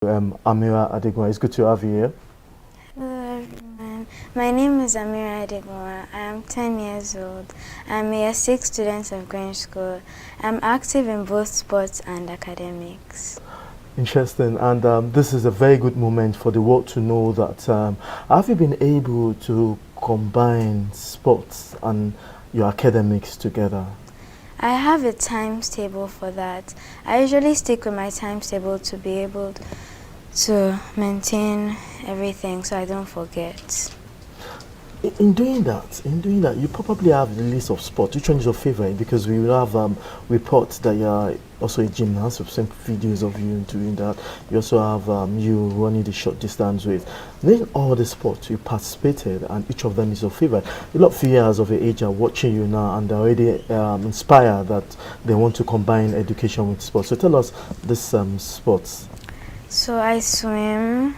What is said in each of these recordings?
Ameera Adegunwa. It's good to have you here. Hello everyone, my name is Ameera Adegunwa. I am 10 years old. I'm a year 6 student of Grange School. I'm active in both sports and academics. Interesting, and this is a very good moment for the world to know that have you been able to combine sports and your academics together? I have a timetable for that. I usually stick with my timetable to be able to maintain everything so I don't forget. In doing that, you probably have a list of sports. Which one is your favorite? Because we will have reports that you are also a gymnast. We've seen videos of you doing that. You also have you running the short distance race. Name all the sports you participated, and each of them is your favorite. A lot of years of your age are watching you now, and they're already inspired that they want to combine education with sports. So tell us this sports. So I swim,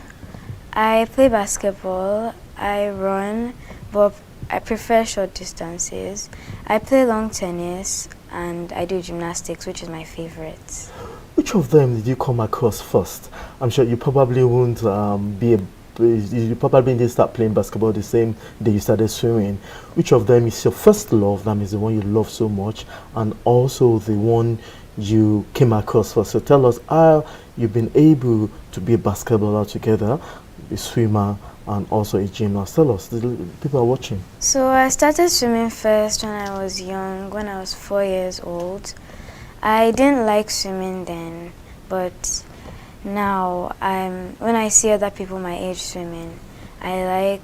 I play basketball, I run, but I prefer short distances. I play long tennis and I do gymnastics, which is my favorite. Which of them did you come across first? I'm sure you probably won't you probably didn't start playing basketball the same day you started swimming. Which of them is your first love, that is the one you love so much, and also the one you came across first? So tell us how you've been able to be a basketballer together, a swimmer, and also a gymnast. Tell us, the people are watching. So I started swimming first when I was young, when I was 4 years old. I didn't like swimming then, but now when I see other people my age swimming, I'm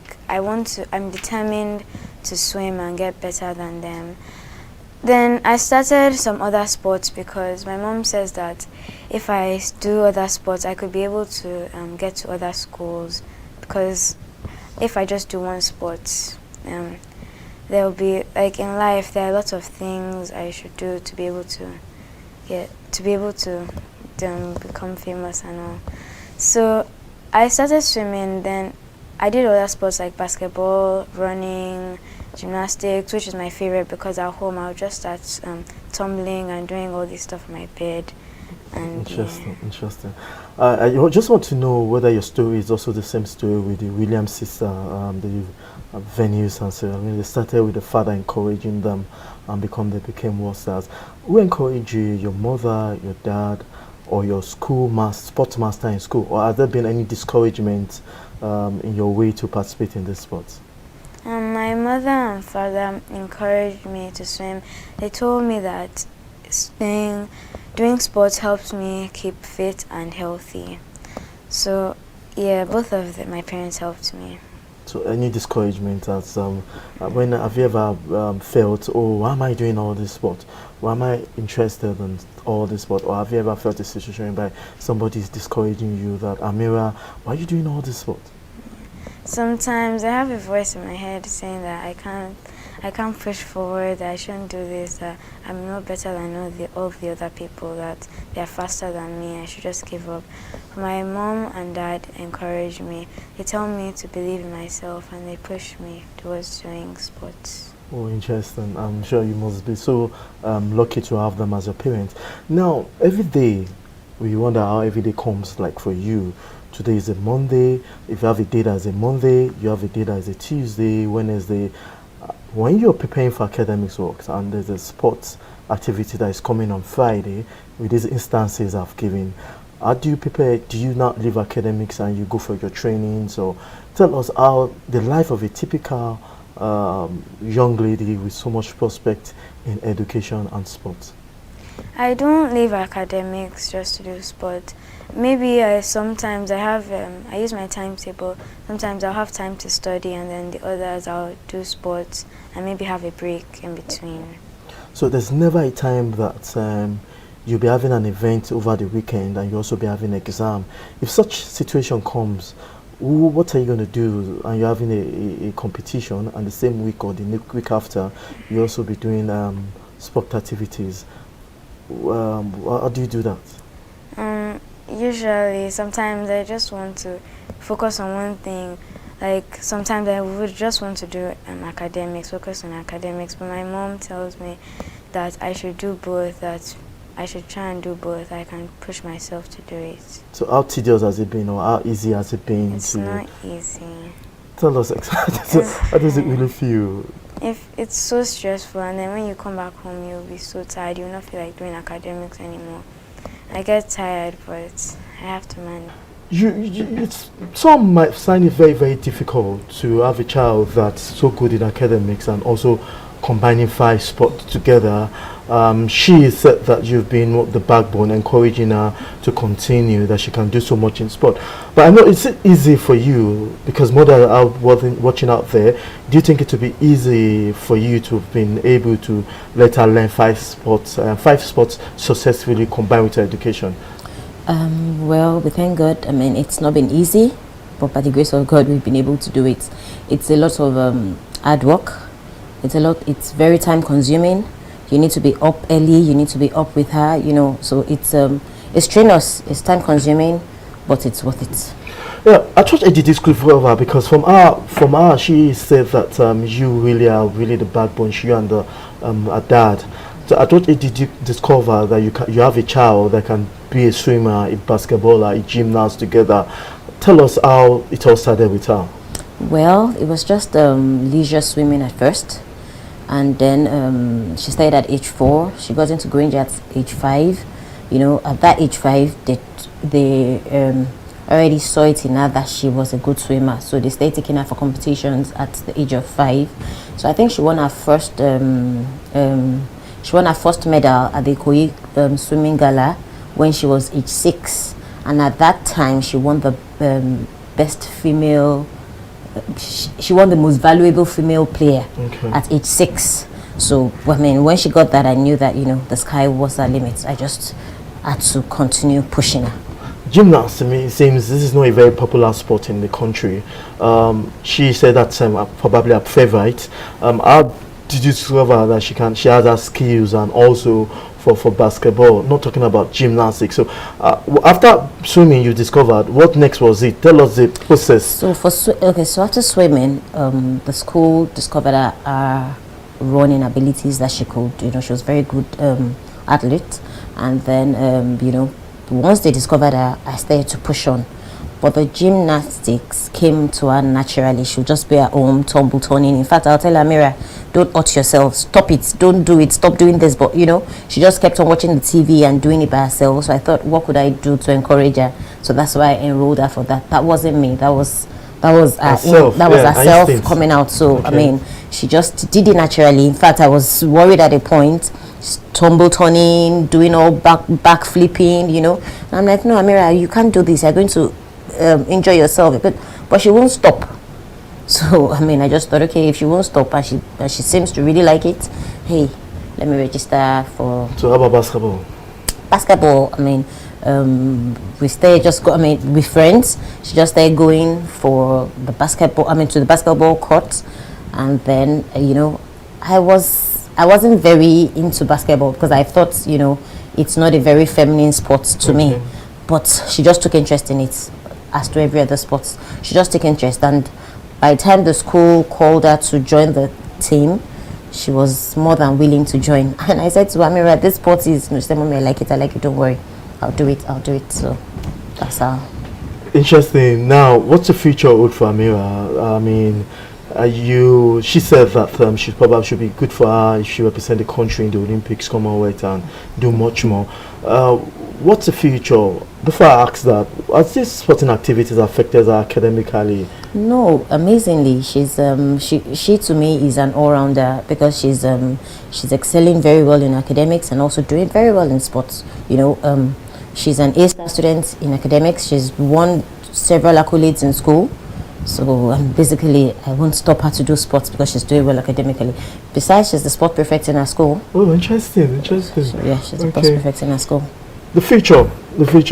determined to swim and get better than them. Then I started some other sports because my mom says that if I do other sports, I could be able to get to other schools, because if I just do one sport, there'll be, like in life, there are lots of things I should do to be able to become famous and all. So I started swimming, then I did other sports like basketball, running, gymnastics, which is my favorite because at home I'll just start tumbling and doing all this stuff on my bed. And Interesting. I just want to know whether your story is also the same story with the Williams sister, the venues and so. I mean, they started with the father encouraging them and they became world stars. Who encouraged you? Your mother, your dad, or your sports master in school? Or has there been any discouragement in your way to participate in this sports? My mother and father encouraged me to swim. They told me that doing sports helps me keep fit and healthy. So yeah, both of my parents helped me. So any discouragement as when have you ever felt, oh, why am I doing all this sport? Why am I interested in all this sport? Or have you ever felt a situation by somebody is discouraging you that, Ameera, why are you doing all this sport? Sometimes I have a voice in my head saying that I can't push forward, that I shouldn't do this, that I'm not better than all of the other people, that they're faster than me, I should just give up. But my mom and dad encourage me. They tell me to believe in myself and they push me towards doing sports. Oh, interesting. I'm sure you must be so lucky to have them as your parents. Now, every day, we wonder how every day comes like for you. Today is a Monday. If you have a day that is a Monday, you have a day that is a Tuesday, Wednesday. When you're preparing for academics work and there's a sports activity that is coming on Friday, with these instances I've given, how do you prepare? Do you not leave academics and you go for your training? So tell us how the life of a typical young lady with so much prospect in education and sports. I don't leave academics just to do sport. Maybe sometimes I use my timetable. Sometimes I'll have time to study and then the others I'll do sports and maybe have a break in between. So there's never a time that you'll be having an event over the weekend and you'll also be having an exam. If such situation comes, what are you going to do? And you're having a competition and the same week or the week after, you also be doing sport activities. How do you do that? Usually, sometimes I just want to focus on one thing. Like sometimes I would just want to do focus on academics, but my mom tells me that I should do both, that I should try and do both. I can push myself to do it. So how tedious has it been, or how easy has it been? It's not easy. Tell us exactly. How does it really feel? If it's so stressful, and then when you come back home, you'll be so tired. You'll not feel like doing academics anymore. I get tired, but I have to manage. Some might find it very, very difficult to have a child that's so good in academics and also combining 5 sports together. She said that you've been the backbone, encouraging her to continue, that she can do so much in sport. But I know it's easy for you, because mothers are watching out there. Do you think it would be easy for you to have been able to let her learn 5 sports successfully combined with her education? Well, we thank God. I mean, it's not been easy, but by the grace of God, we've been able to do it. It's a lot of hard work. It's very time consuming. You need to be up early. You need to be up with her. You know, so it's strenuous. It's time consuming, but it's worth it. Yeah, I thought I did this clip for her, because from her, she said that you really are the backbone. She and her dad. So I thought did you discover that you have a child that can be a swimmer, a basketballer, a gymnast together. Tell us how it all started with her. Well, it was just leisure swimming at first, and then she started at age 4. She got into Grange at age 5. You know, at that age 5, they already saw it in her that she was a good swimmer, so they started taking her for competitions at the age of 5. So I think she won her first medal at the Ikoyi swimming gala when she was age 6, and at that time she won the best female. She won the most valuable female player at age 6. So I mean, when she got that, I knew that, you know, the sky was her limit. I just had to continue pushing her. Gymnasts, to me, it seems this is not a very popular sport in the country. She said that probably a favorite. How did you discover that she has her skills, and also for basketball, not talking about gymnastics? So after swimming, you discovered, what next was it? Tell us the process. So so after swimming, the school discovered her running abilities, that she could, you know, she was very good athlete. And then you know, once they discovered her, I started to push on. But the gymnastics came to her naturally. She'll just be at home, tumble turning. In fact, I'll tell her, Ameera, don't hurt yourself. Stop it. Don't do it. Stop doing this. But, you know, she just kept on watching the TV and doing it by herself. So I thought, what could I do to encourage her? So that's why I enrolled her for that. That wasn't me. That was herself coming out. So, I mean, she just did it naturally. In fact, I was worried at a point. Tumble turning, doing all back flipping, you know. And I'm like, no, Ameera, you can't do this. You're going to enjoy yourself. But she won't stop. So I mean, I just thought, okay, if she won't stop and she seems to really like it, hey, let me register for. So how about basketball? Basketball, I mean, we stay just go. I mean, with friends. She just started going for the basketball. I mean, to the basketball court, and then you know, I wasn't very into basketball, because I thought, you know, it's not a very feminine sport to me. But she just took interest in it, as to every other sport. She just took interest, and by the time the school called her to join the team, she was more than willing to join. And I said to Ameera, this sport is, she said, Mommy, I like it, don't worry. I'll do it. So that's how. Interesting. Now, what's the future hold for Ameera? I mean, she said that she probably should be good for her if she represent the country in the Olympics, Commonwealth, and do much more. What's the future? Before I ask that, has these sporting activities affected her academically? No, amazingly, she's she to me is an all-rounder, because she's excelling very well in academics and also doing very well in sports. You know, she's an A-star student in academics. She's won several accolades in school. So basically, I won't stop her to do sports because she's doing well academically. Besides, she's the sport prefect in her school. Oh, interesting. So, yeah, she's the sport prefect in her school. The future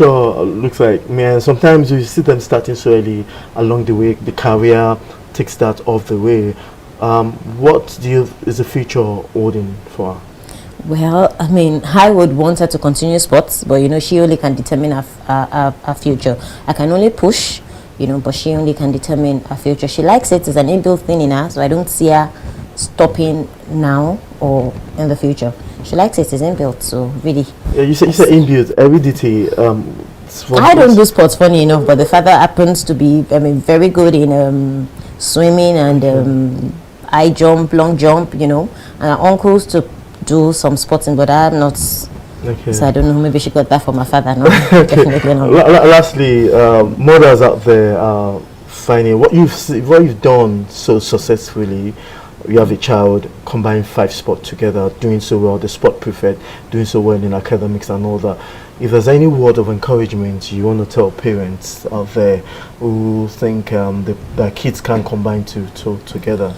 looks like, man, sometimes you see them starting so early along the way, the career takes that off the way. What is the future holding for her? Well, I mean, I would want her to continue sports, but you know, she only can determine her future. I can only push, you know, but she only can determine her future. She likes it, it's an inbuilt thing in her, so I don't see her stopping now or in the future. she likes it. It's inbuilt, so really. Yeah, you said inbuilt heredity. I don't do sports, funny enough, but the father happens to be, I mean, very good in swimming and high jump, long jump, you know. And our uncles to do some sporting, but I'm not. Okay. So I don't know. Maybe she got that from my father. No, Okay. definitely not. Lastly, mothers out there are finding what you've done so successfully. You have a child, combine 5 sports together, doing so well, the sport prefect, doing so well in academics and all that. If there's any word of encouragement you want to tell parents out there who think their kids can combine together.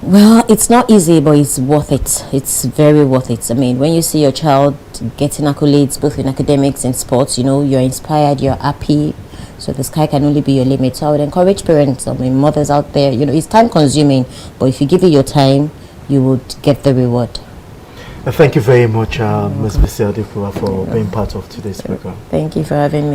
Well, it's not easy, but it's worth it. It's very worth it. I mean, when you see your child getting accolades both in academics and sports, you know, you're inspired, you're happy. So the sky can only be your limit. So I would encourage parents, I mean, mothers out there, you know, it's time consuming, but if you give it your time, you would get the reward. Thank you very much, Ms. Adegunwa, for being part of today's program. Thank you for having me.